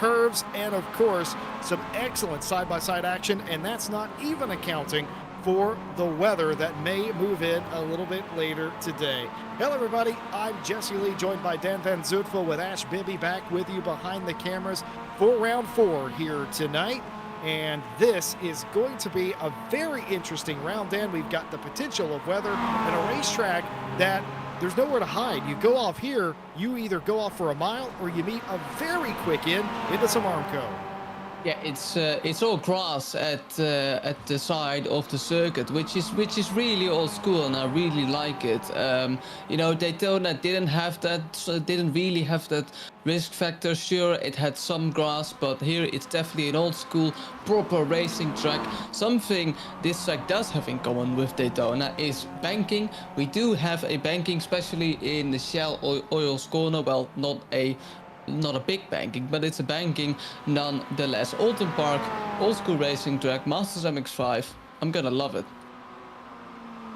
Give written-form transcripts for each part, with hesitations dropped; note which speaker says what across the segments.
Speaker 1: curves, and of course, some excellent side-by-side action, and that's not even accounting for the weather that may move in a little bit later today. Hello, everybody. I'm Jesse Lee, joined by Dan Van Zutphen with Ash Bibby back with you behind the cameras for round 4 here tonight. And this is going to be a very interesting round, Dan. We've got the potential of weather and a racetrack that there's nowhere to hide. You go off here, you either go off for a mile or you meet a very quick in into some Armco.
Speaker 2: Yeah, it's all grass at the side of the circuit, which is really old school, and I really like it. Daytona didn't have that, so it didn't really have that risk factor. Sure, it had some grass, but here it's definitely an old school, proper racing track. Something this track does have in common with Daytona is banking. We do have a banking, especially in the Shell Oils corner. Well, not a big banking, but it's a banking nonetheless. Oulton Park, old school racing track, Masters MX5. I'm gonna love it.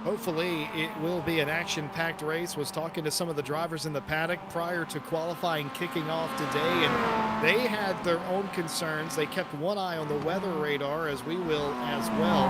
Speaker 1: Hopefully it will be an action-packed race. Was talking to some of the drivers in the paddock prior to qualifying kicking off today, and they had their own concerns. They kept one eye on the weather radar, as we will as well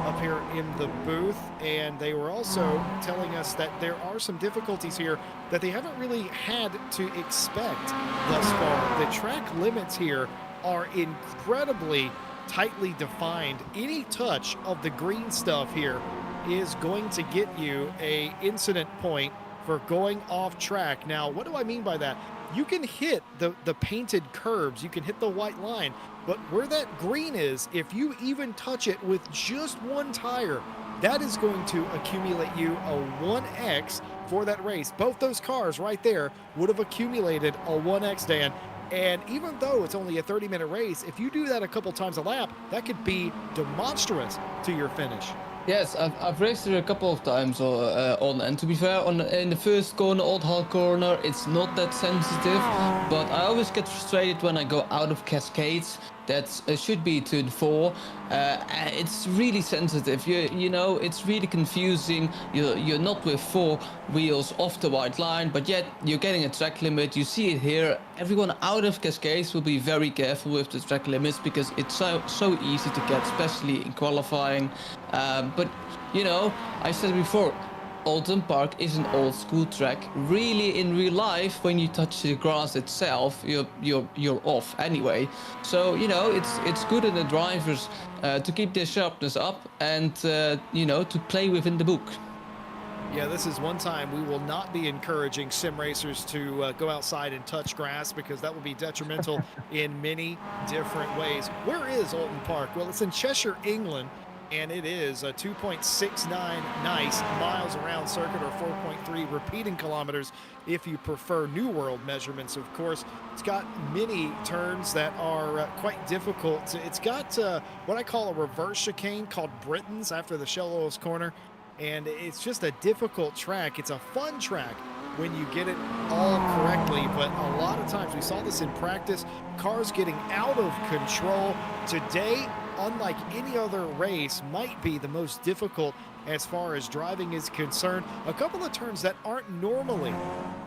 Speaker 1: up here in the booth, and they were also telling us that there are some difficulties here that they haven't really had to expect thus far. The track limits here are incredibly tightly defined. Any touch of the green stuff here is going to get you a incident point for going off track. Now, what do I mean by that? You can hit the painted curbs, you can hit the white line, but where that green is, if you even touch it with just one tire, that is going to accumulate you a 1X for that race. Both those cars right there would have accumulated a 1X, Dan. And even though it's only a 30-minute race, if you do that a couple times a lap, that could be demonstrous to your finish.
Speaker 2: Yes, I've raced it a couple of times on, and to be fair, in the first corner, Old Hall corner, it's not that sensitive, but I always get frustrated when I go out of Cascades. That should be turn 4. It's really sensitive. You know, it's really confusing. You're not with 4 wheels off the white line, but yet you're getting a track limit. You see it here. Everyone out of Cascades will be very careful with the track limits because it's so easy to get, especially in qualifying. But you know, I said before, Oulton Park is an old school track. Really, in real life, when you touch the grass itself, you're off anyway. So you know, it's good in the drivers to keep their sharpness up and to play within the book.
Speaker 1: Yeah, this is one time we will not be encouraging sim racers to go outside and touch grass, because that will be detrimental in many different ways. Where is Oulton Park? Well, it's in Cheshire, England, and it is a 2.69 nice miles around circuit, or 4.3 repeating kilometers if you prefer New World measurements, of course. It's got many turns that are quite difficult. It's got what I call a reverse chicane called Britain's after the Shell Oils corner, and it's just a difficult track. It's a fun track when you get it all correctly, but a lot of times, we saw this in practice, cars getting out of control. Today, unlike any other race, might be the most difficult as far as driving is concerned. A couple of turns that aren't normally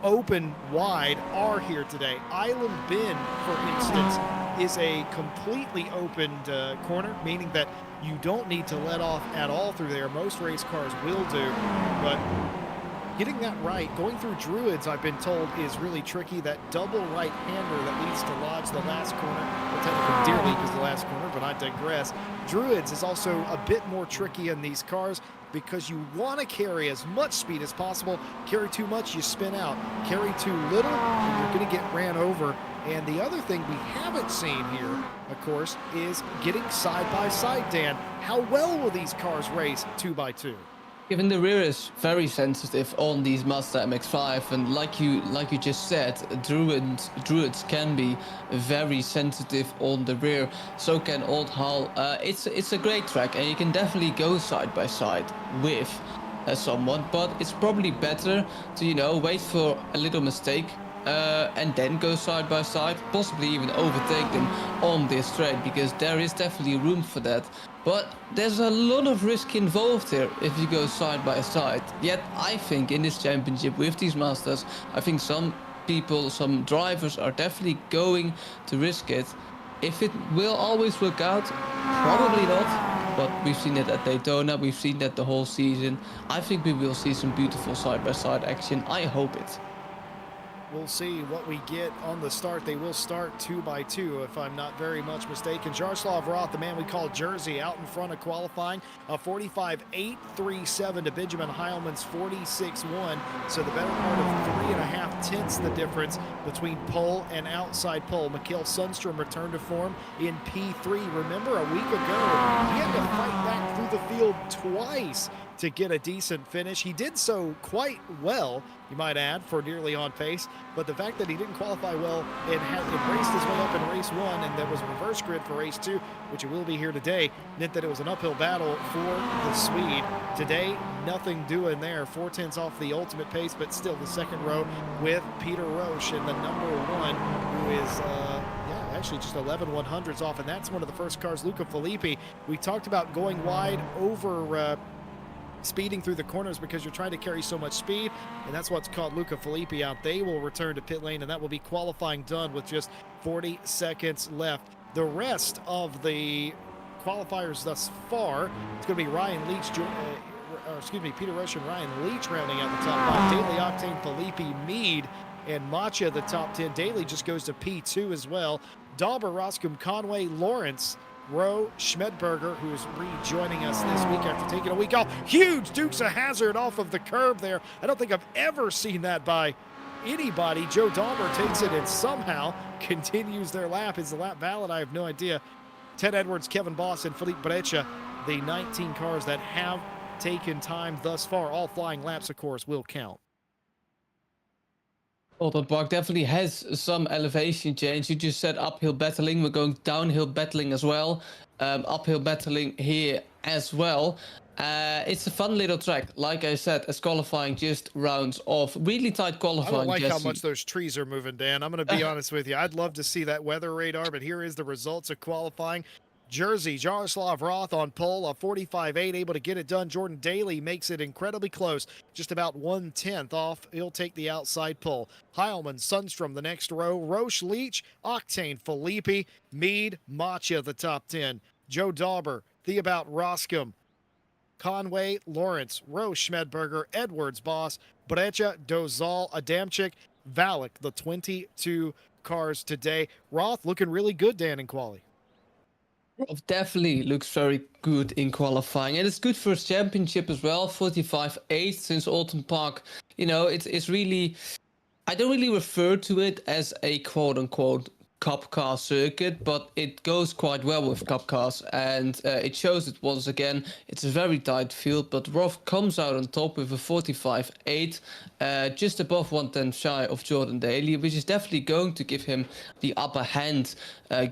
Speaker 1: open wide are here today. Island Bend, for instance, is a completely opened corner, meaning that you don't need to let off at all through there. Most race cars will do, but getting that right, going through Druids, I've been told, is really tricky. That double right-hander that leads to Lodge, the last corner. Well, technically Deer Leak is the last corner, but I digress. Druids is also a bit more tricky in these cars because you want to carry as much speed as possible. Carry too much, you spin out. Carry too little, and you're going to get ran over. And the other thing we haven't seen here, of course, is getting side-by-side, Dan. How well will these cars race 2x2?
Speaker 2: Even the rear is very sensitive on these Mazda MX-5, and like you just said, Druids can be very sensitive on the rear. So can Old Hull. It's a great track, and you can definitely go side by side with someone, but it's probably better to wait for a little mistake. And then go side by side, possibly even overtake them on this straight, because there is definitely room for that. But there's a lot of risk involved here if you go side by side. Yet I think in this championship with these Masters, I think some drivers are definitely going to risk it. If it will always work out, probably not. but we've seen it at Daytona, we've seen that the whole season. I think we will see some beautiful side-by-side action. I hope it.
Speaker 1: We'll see what we get on the start. They will start 2 by 2, if I'm not very much mistaken. Jaroslav Roth, the man we call Jersey, out in front of qualifying. A 45.837 to Benjamin Heilman's 46.1. So the better part of 3.5 tenths the difference between pole and outside pole. Mikael Sundstrom returned to form in P3. Remember, a week ago, he had to fight back through the field twice to get a decent finish. He did so quite well, you might add, for nearly on pace, but the fact that he didn't qualify well and raced his way up in race 1, and there was a reverse grid for race 2, which it will be here today, meant that it was an uphill battle for the Swede. Today, nothing doing there. 4 tenths off the ultimate pace, but still the second row with Peter Roche and the number 1, who is actually just 11 100s off, and that's one of the first cars, Luca Filippi. We talked about going wide over speeding through the corners because you're trying to carry so much speed, and that's what's caught Luca Filippi out. They will return to pit lane, and that will be qualifying done with just 40 seconds left. The rest of the qualifiers thus far, it's going to be Ryan Leach, Peter Roche and Ryan Leach rounding out the top 5. Daly, Octane, Filippi, Mead, and Macha the top 10. Daly just goes to P2 as well. Dauber, Roscombe, Conway, Lawrence, Rowe, Schmedberger, who is rejoining us this week after taking a week off. Huge Dukes of Hazzard off of the curb there. I don't think I've ever seen that by anybody. Joe Dauber takes it and somehow continues their lap. Is the lap valid? I have no idea. Ted Edwards, Kevin Boss, and Philippe Breccia, the 19 cars that have taken time thus far. All flying laps, of course, will count.
Speaker 2: Oulton Park definitely has some elevation change. You just said uphill battling. We're going downhill battling as well. Uphill battling here as well. It's a fun little track. Like I said, as qualifying just rounds off. Really tight qualifying.
Speaker 1: I don't like
Speaker 2: Jesse.
Speaker 1: how much those trees are moving, Dan. I'm going to be honest with you. I'd love to see that weather radar, but here is the results of qualifying. Jersey, Jaroslav Roth on pole, a 45.8, able to get it done. Jordan Daly makes it incredibly close, just about 1/10 off. He'll take the outside pole. Heilman, Sundstrom, the next row. Roche, Leach, Octane, Filippi, Mead, Macha, the top 10. Joe Dauber, Theobout, Roscombe, Conway, Lawrence, Roche, Schmedberger, Edwards, Boss, Breccia, Dozal, Adamczyk, Valak, the 22 cars today. Roth looking really good, Dan, in quali.
Speaker 2: Definitely looks very good in qualifying, and it's good for his championship as well. 45.8 since Oulton Park. You know, it's really, I don't really refer to it as a quote-unquote cup car circuit, but it goes quite well with cup cars, and it shows it once again. It's a very tight field, but Roth comes out on top with a 45.8, just above 1/10 shy of Jordan Daly, which is definitely going to give him the upper hand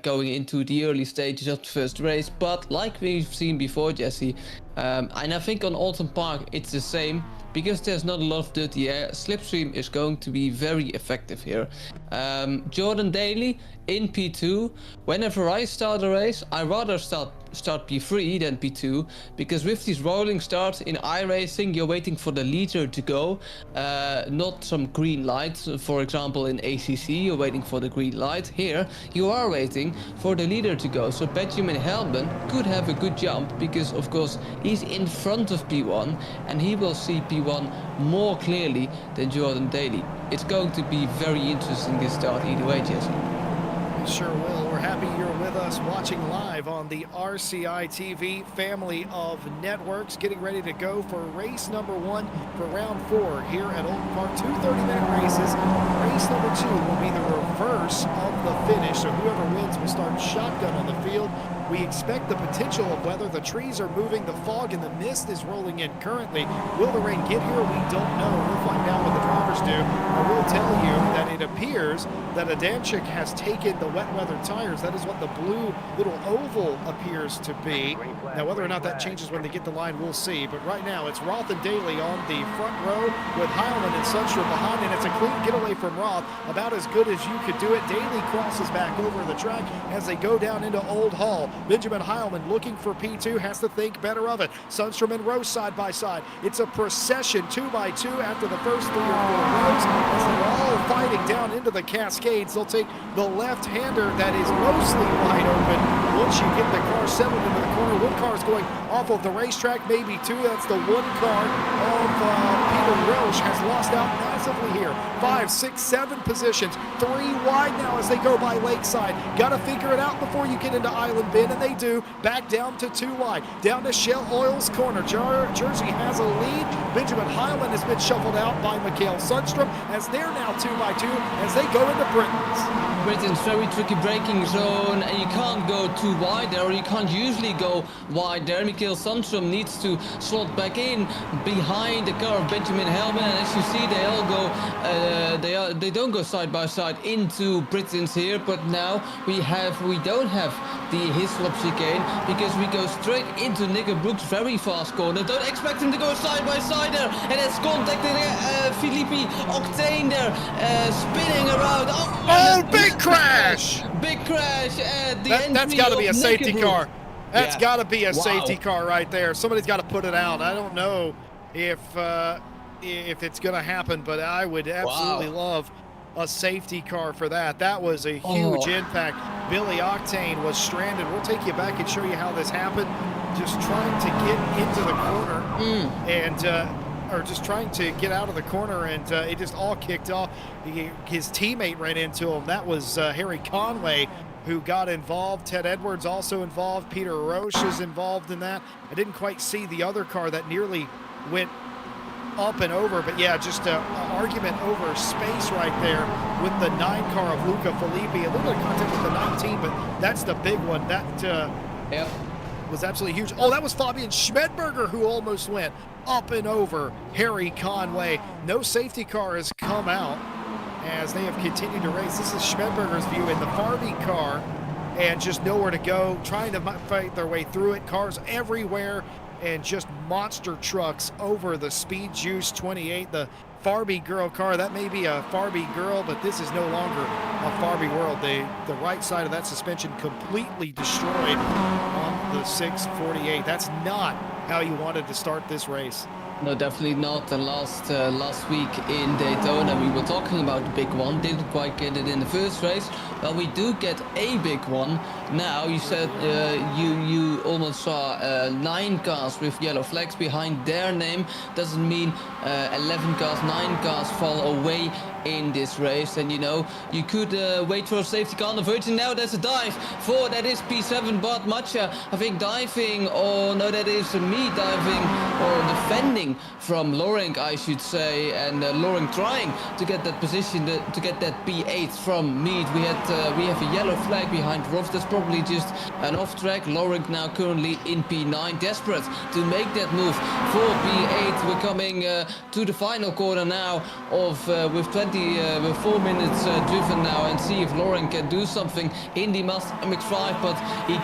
Speaker 2: going into the early stages of the first race. But like we've seen before, Jesse, and I think on Oulton Park it's the same, because there's not a lot of dirty air. Slipstream is going to be very effective here. Jordan Daly in P2. Whenever I start a race, I rather start P3 than P2, because with these rolling starts in iRacing, you're waiting for the leader to go, not some green light. For example, in ACC, you're waiting for the green light. Here, you are waiting for the leader to go. So Benjamin Heilman could have a good jump, because of course he's in front of P1, and he will see P1 more clearly than Jordan Daly. It's going to be very interesting this start either way, Jesse.
Speaker 1: Sure will. We're happy you're with us watching live on the RCI TV family of networks, getting ready to go for race number 1 for round 4 here at Oulton Park. 2 30-minute races. Race number 2 will be the reverse of the finish, so whoever wins will start shotgun on the field. We expect the potential of weather. The trees are moving, the fog and the mist is rolling in currently. Will the rain get here? We don't know. We'll find out what the drivers do. I will tell you that it appears that Adamczyk has taken the wet weather tires. That is what the blue little oval appears to be. Now, whether or not that changes when they get the line, we'll see. But right now, it's Roth and Daly on the front row with Heilman and Sundstrom behind, and it's a clean getaway from Roth, about as good as you could do it. Daly crosses back over the track as they go down into Old Hall. Benjamin Heilman looking for P2, has to think better of it. Sundstrom and Rowe side by side. It's a procession 2 by 2 after the first 3 or 4 rows as they're all fighting down into the Cascades. They'll take the left-hander that is mostly wide open once you get the car settled into the corner. One car is going off of the racetrack, maybe two. That's the one car of Peter Roche has lost out massively here. 5, 6, 7 positions, 3 wide now as they go by Lakeside. Got to figure it out before you get into Island Bend, and they do. Back down to 2 wide, down to Shell Oil's corner. Jersey has a lead. Benjamin Highland has been shuffled out by Mikhail Sundstrom as they're now 2 by 2 as they go into Britain's.
Speaker 2: Britain's very tricky braking zone, and you can't go too wide there, or you can't usually go wide there. Mikhail Sundstrom needs to slot back in behind the car of Benjamin Hellman, and as you see, they all go, they don't go side by side into Britain's here, but now we don't have the Hislop chicane because we go straight into Nico Brooks' very fast corner. Don't expect him to go side by side there, and it's contacting Philippe Octane there, spinning around.
Speaker 1: Oh, big crash!
Speaker 2: Big crash at the entry.
Speaker 1: That's got to be a safety car. That's got to be a
Speaker 2: Wow.
Speaker 1: safety car right there. Somebody's got to put it out. I don't know if it's going to happen, but I would absolutely love a safety car for that. That was a huge impact. Billy Octane was stranded. We'll take you back and show you how this happened. Just trying to get into the corner and or just trying to get out of the corner, and it just all kicked off. His teammate ran into him. That was Harry Conway who got involved. Ted Edwards also involved. Peter Roche is involved in that. I didn't quite see the other car that nearly went up and over, but yeah, just an argument over space right there with the 9 car of Luca Filippi. A little bit of contact with the 19, but that's the big one. That was absolutely huge. Oh, that was Fabian Schmedberger who almost went up and over Harry Conway. No safety car has come out as they have continued to race. This is Schmedberger's view in the Farby car, and just nowhere to go, trying to fight their way through it. Cars everywhere, and just monster trucks over the Speed Juice 28, the Farby girl car. That may be a Farby girl, but this is no longer a Farby world. The right side of that suspension completely destroyed on the 648. That's not how you wanted to start this race.
Speaker 2: No, definitely not. And last week in Daytona, we were talking about the big one. Didn't quite get it in the first race. Well, we do get a big one now. You said you almost saw 9 cars with yellow flags behind their name. Doesn't mean 11 cars, 9 cars fall away in this race. And you know, you could wait for a safety car on the Virgin. Now there's a dive for, that is P7 Bart Matcha, I think, diving, or no, that is me diving or defending from Loring, I should say, and Loring trying to get that position, to get that P8 from Mead. We have a yellow flag behind Roth. That's probably just an off track. Loring now currently in P9, desperate to make that move for P8. We're coming to the final corner now of with 4 minutes driven now, and see if Loring can do something in the MX5, but he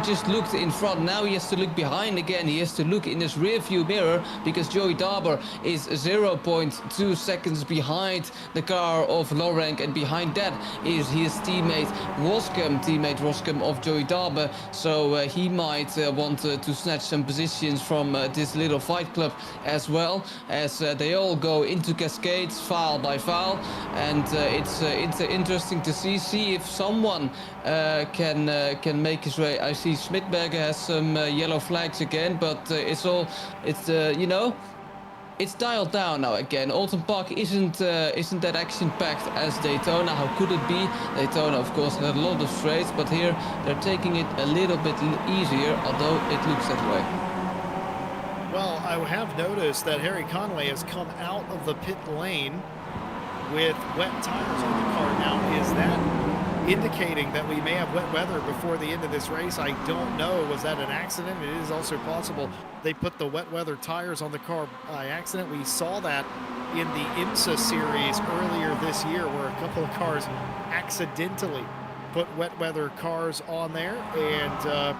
Speaker 2: just looked in front. Now he has to look behind again. He has to look in his rear view mirror because Joey Darber is 0.2 seconds behind the car of Loring, and behind that is his teammate Roscom of Joey Darber. So he might want to snatch some positions from this little fight club as well, as they all go into cascades file by file, and it's interesting to see if someone can make his way. I see Schmidberger has some yellow flags again, but you know, it's dialed down now again. Oulton Park isn't that action-packed as Daytona. How could it be? Daytona, of course, had a lot of straights, but here they're taking it a little bit easier, although it looks that way.
Speaker 1: Well, I have noticed that Harry Conway has come out of the pit lane with wet tires on the car. Now, is that indicating that we may have wet weather before the end of this race? I don't know. Was that an accident? It is also possible they put the wet weather tires on the car by accident. We saw that in the IMSA series earlier this year, where a couple of cars accidentally put wet weather cars on there, and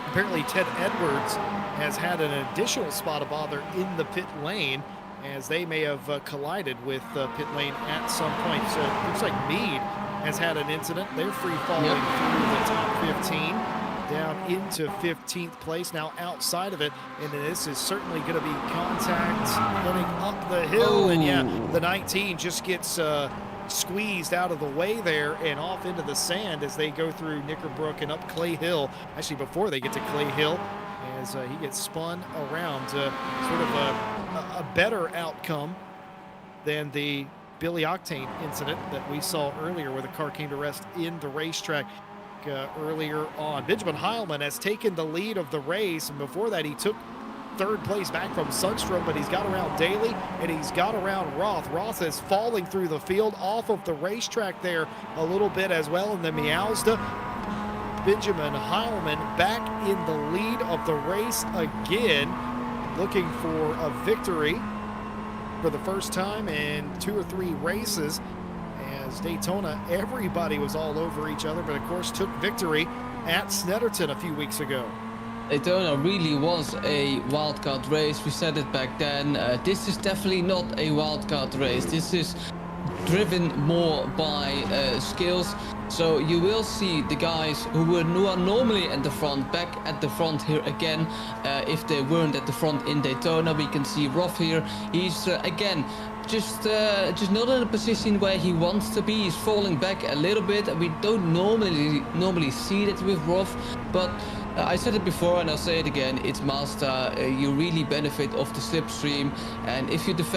Speaker 1: apparently Ted Edwards has had an additional spot of bother in the pit lane, as they may have collided with pit lane at some point. So it looks like Mead has had an incident. They're free falling through the top 15 down into 15th place, now outside of it, and this is certainly going to be contact heading up the hill. And yeah, the 19 just gets squeezed out of the way there and off into the sand as they go through Knickerbrook and up Clay Hill. Actually, before they get to Clay Hill, as he gets spun around, sort of a better outcome than the Billy Octane incident that we saw earlier where the car came to rest in the racetrack earlier on. Benjamin Heilman has taken the lead of the race, and before that he took third place back from Sundstrom, but he's got around Daly and he's got around Roth. Roth is falling through the field off of the racetrack there a little bit as well in the Miauzda. Benjamin Heilman back in the lead of the race again, looking for a victory for the first time in 2 or 3 races. As Daytona, everybody was all over each other, but of course took victory at Snetterton a few weeks ago.
Speaker 2: Daytona really was a wildcard race. We said it back then. This is definitely not a wildcard race. This is driven more by skills. So you will see the guys who are normally at the front back at the front here again. If they weren't at the front in Daytona, we can see Roth here. He's again just not in a position where he wants to be. He's falling back a little bit. We don't normally see that with Roth, but I said it before and I'll say it again, it's Mazda. You really benefit off the slipstream, and if you defend